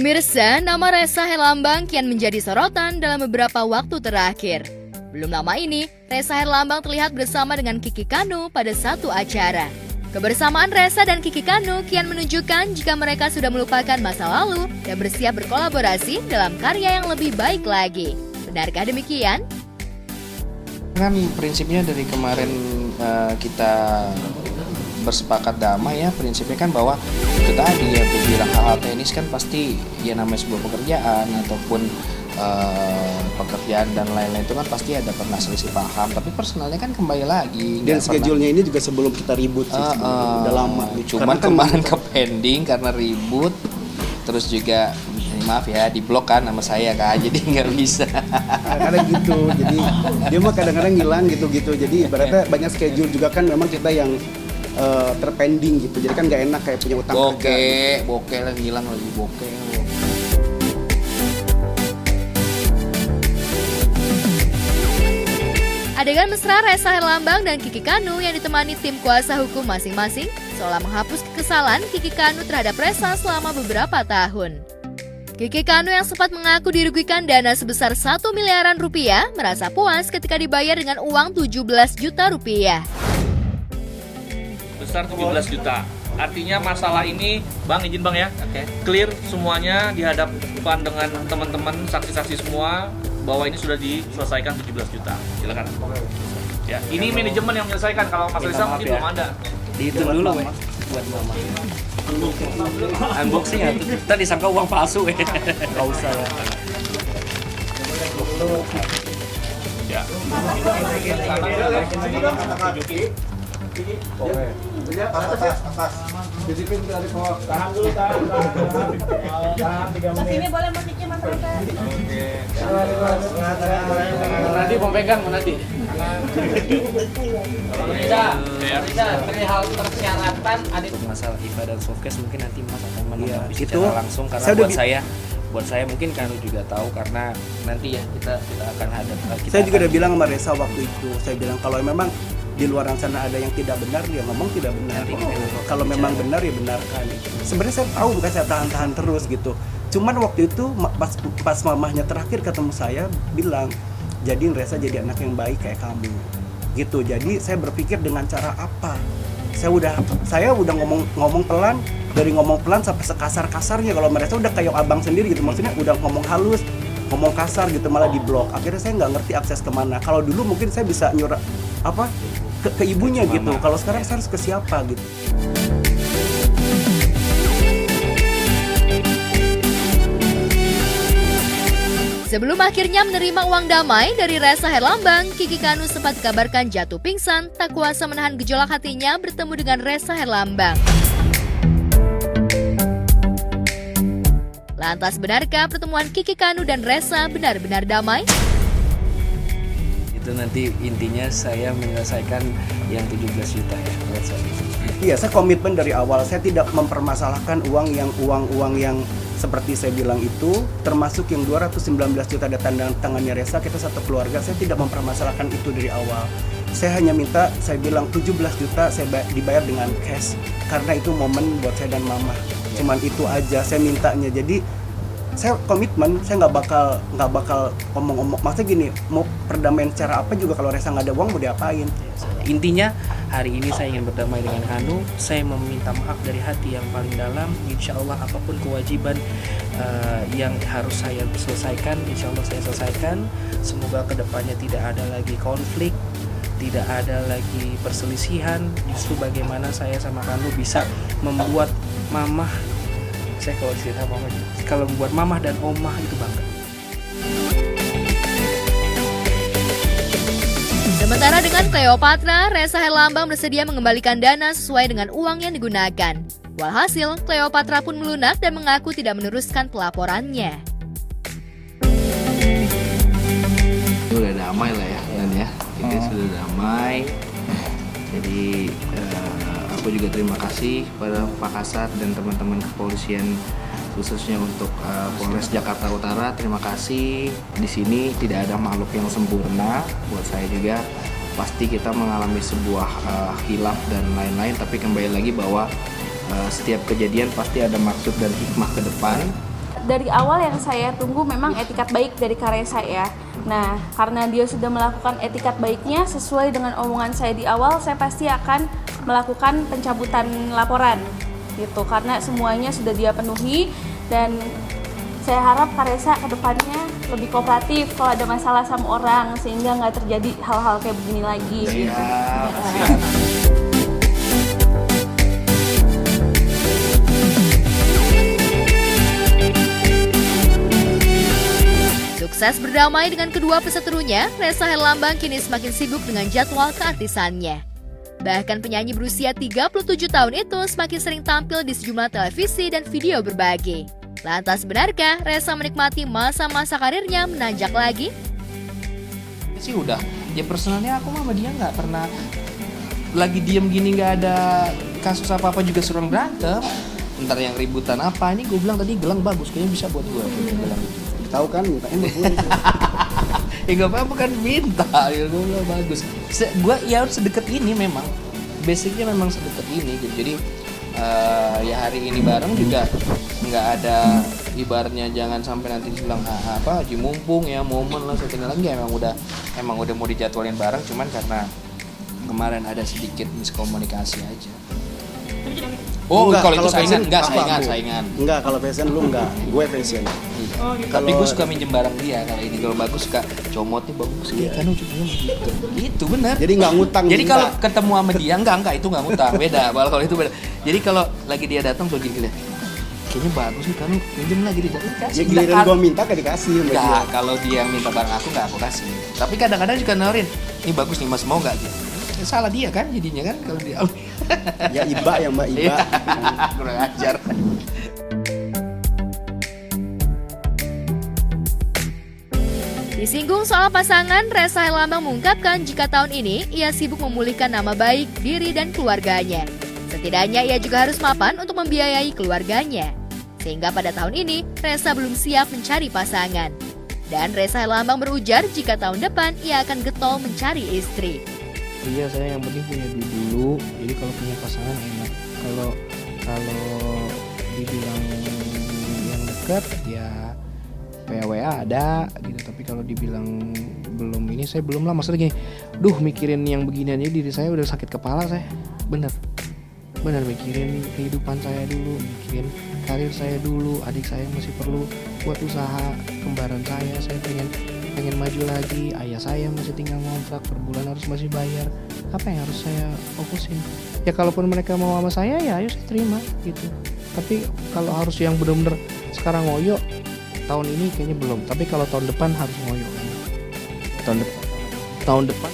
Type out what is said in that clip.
Pemirsa, nama Ressa Herlambang kian menjadi sorotan dalam beberapa waktu terakhir. Belum lama ini, Ressa Herlambang terlihat bersama dengan Kiki Kanu pada satu acara. Kebersamaan Ressa dan Kiki Kanu kian menunjukkan jika mereka sudah melupakan masa lalu dan bersiap berkolaborasi dalam karya yang lebih baik lagi. Benarkah demikian? Kan prinsipnya dari kemarin kita bersepakat damai ya, prinsipnya kan bahwa itu tadi ya, bilang hal-hal teknis kan pasti ya namanya sebuah pekerjaan ataupun pekerjaan dan lain-lain itu kan pasti ada pernah selisih paham, tapi personalnya kan kembali lagi. Dan schedule-nya ini juga sebelum kita ribut sih, udah lama. Cuman kemarin ke pending karena ribut, terus juga maaf ya di blok kan nama saya kan, jadi nggak bisa. Kadang gitu, jadi dia mah kadang-kadang ngilang gitu-gitu. Jadi ibaratnya banyak schedule juga kan, memang kita yang terpending gitu, jadi kan nggak enak kayak punya utang kerja. Bokeh lah, ngilang lagi bokeh. Adegan mesra Ressa Herlambang dan Kiki Kanu yang ditemani tim kuasa hukum masing-masing seolah menghapus kekesalan Kiki Kanu terhadap Ressa selama beberapa tahun. Kiki Kanu yang sempat mengaku dirugikan dana sebesar 1 miliaran rupiah merasa puas ketika dibayar dengan uang 17 juta rupiah. Besar 17 juta. Artinya masalah ini, Bang, izin Bang ya, clear semuanya di hadapan dengan teman-teman, saksi-saksi semua, bahwa ini sudah diselesaikan 17 juta. Silakan. Ya, ini manajemen yang menyelesaikan. Kalau Mas Ressa mungkin belum ada. Dihitung dulu, buat mama. Unboxing ya, kita disangka uang palsu ya. Nggak usah ya. Ya. Sini boleh mau cicip Mas Ressa. Nanti mau pegang nanti. Tidak perihal persyaratan ada masalah IPA dan softcase mungkin nanti Mas akan menanggapi secara langsung karena buat saya mungkin Kanu juga tahu karena nanti ya kita akan hadap. Saya juga udah bilang sama Ressa waktu itu, saya bilang kalau memang di luar sana ada yang tidak benar, dia ngomong tidak benar. Kalau memang benar ya benarkan. Sebenarnya saya tahu, bukan saya tahan-tahan terus gitu. Cuman waktu itu pas mamahnya terakhir ketemu saya bilang, jadiin Ressa jadi anak yang baik kayak kamu. Gitu. Jadi saya berpikir dengan cara apa? Saya udah ngomong pelan, dari ngomong pelan sampai sekasar-kasarnya. Kalau mereka udah kayak abang sendiri gitu, maksudnya udah ngomong halus, ngomong kasar gitu, malah di blok. Akhirnya saya nggak ngerti akses kemana. Kalau dulu mungkin saya bisa nyuruh ke ibunya gitu. Kalau sekarang saya harus ke siapa gitu. Sebelum akhirnya menerima uang damai dari Ressa Herlambang, Kiki Kanu sempat dikabarkan jatuh pingsan, tak kuasa menahan gejolak hatinya bertemu dengan Ressa Herlambang. Lantas benarkah pertemuan Kiki Kanu dan Ressa benar-benar damai? Itu nanti intinya saya menyelesaikan yang 17 juta ya buat saya. Iya, saya komitmen dari awal. Saya tidak mempermasalahkan uang yang seperti saya bilang itu, termasuk yang 219 juta ada tanda tangannya Ressa. Kita satu keluarga, saya tidak mempermasalahkan itu dari awal. Saya hanya minta, saya bilang 17 juta saya dibayar dengan cash karena itu momen buat saya dan mama. Cuman itu aja saya mintanya. Jadi saya komitmen, saya nggak bakal omong-omong. Maksudnya gini, mau perdamaian secara apa juga kalau Ressa nggak ada uang mau diapain? Intinya hari ini saya ingin berdamai dengan Kanu. Saya meminta maaf dari hati yang paling dalam. Insya Allah apapun kewajiban yang harus saya selesaikan, insya Allah saya selesaikan. Semoga kedepannya tidak ada lagi konflik, tidak ada lagi perselisihan. Justru bagaimana saya sama Kanu bisa membuat mamah, saya kalau cerita mama, kalau membuat mamah dan omah itu bangga. Sementara dengan Cleopatra, Ressa Herlambang bersedia mengembalikan dana sesuai dengan uang yang digunakan. Walhasil, Cleopatra pun melunak dan mengaku tidak meneruskan pelaporannya. Sudah damai lah ya, Dan ya. Kita sudah damai. Jadi aku juga terima kasih pada Pak Kasat dan teman-teman kepolisian, khususnya untuk Polres Jakarta Utara. Terima kasih. Di sini tidak ada makhluk yang sempurna. Buat saya juga pasti kita mengalami sebuah khilaf dan lain-lain, tapi kembali lagi bahwa setiap kejadian pasti ada maksud dan hikmah ke depan. dari awal yang saya tunggu memang etikat baik dari Karesa ya. Nah, karena dia sudah melakukan etikat baiknya sesuai dengan omongan saya di awal, saya pasti akan melakukan pencabutan laporan gitu, karena semuanya sudah dia penuhi. Dan saya harap Karesa kedepannya lebih kooperatif kalau ada masalah sama orang, sehingga nggak terjadi hal-hal kayak begini lagi gitu. Sukses berdamai dengan kedua peseterunya, Ressa Herlambang kini semakin sibuk dengan jadwal keartisannya. Bahkan penyanyi berusia 37 tahun itu semakin sering tampil di sejumlah televisi dan video berbagi. Lantas benarkah Ressa menikmati masa-masa karirnya menanjak lagi? Sih udah, ya personalnya aku sama dia nggak pernah lagi diem gini, nggak ada kasus apa-apa juga suruh berantem. Ntar yang ributan apa, ini gue bilang tadi gelang bagus, kayaknya bisa buat gue gelang itu. Tahu kan mintanya gue. Ya gak apa-apa kan minta, ya gue bilang bagus. Gue ya sedekat ini memang, basicnya memang sedekat ini gitu. Jadi ya hari ini bareng juga nggak ada ibaratnya jangan sampai nanti bilang apa Haji mumpung ya momen lah setengah lagi. Emang udah mau dijadwalin bareng, cuman karena kemarin ada sedikit miskomunikasi aja. Oh, Enggak, kalau itu fashion, saingan. Enggak, kalau fashion lu enggak, gue fashion. Oh, gitu. Tapi gue suka minjem barang dia. Kalau ini kalau bagus suka comot nih bagus kan ujungnya gitu. Gitu benar. Jadi nggak ngutang. Jadi kalau ketemu sama dia enggak itu nggak ngutang, beda. Kalau itu beda. Jadi kalau lagi dia datang tuh gini kayaknya bagus nih kan minjem lagi dikasih. Ya giliran gue minta gak dikasih sama dia. Enggak, kalau dia yang minta barang aku nggak aku kasih. Tapi kadang-kadang juga nawarin, ini bagus nih Mas mau nggak gitu. Salah dia kan jadinya kan kalau dia. Ya iba ya Mbak Iba. Kurang ajar. Disinggung soal pasangan, Ressa Herlambang mengungkapkan jika tahun ini ia sibuk memulihkan nama baik diri dan keluarganya. Setidaknya ia juga harus mapan untuk membiayai keluarganya. Sehingga pada tahun ini, Ressa belum siap mencari pasangan. Dan Ressa Herlambang berujar jika tahun depan ia akan getol mencari istri. Iya, saya yang penting punya duit dulu. Jadi kalau punya pasangan enak. Kalau dibilang yang dekat ya WA ada gitu. Tapi kalau dibilang belum ini saya belum lah. Maksudnya gini, mikirin yang beginian ini diri saya udah sakit kepala saya. Bener mikirin kehidupan saya dulu, mikirin karir saya dulu. Adik saya masih perlu buat usaha, kembaran saya pengen maju lagi, ayah saya masih tinggal ngontrak, per bulan harus masih bayar. Apa yang harus saya fokusin? Ya kalaupun mereka mau sama saya ya ayo saya terima gitu. Tapi kalau harus yang benar-benar sekarang ngoyo, tahun ini kayaknya belum. Tapi kalau tahun depan harus ngoyo. Tahun depan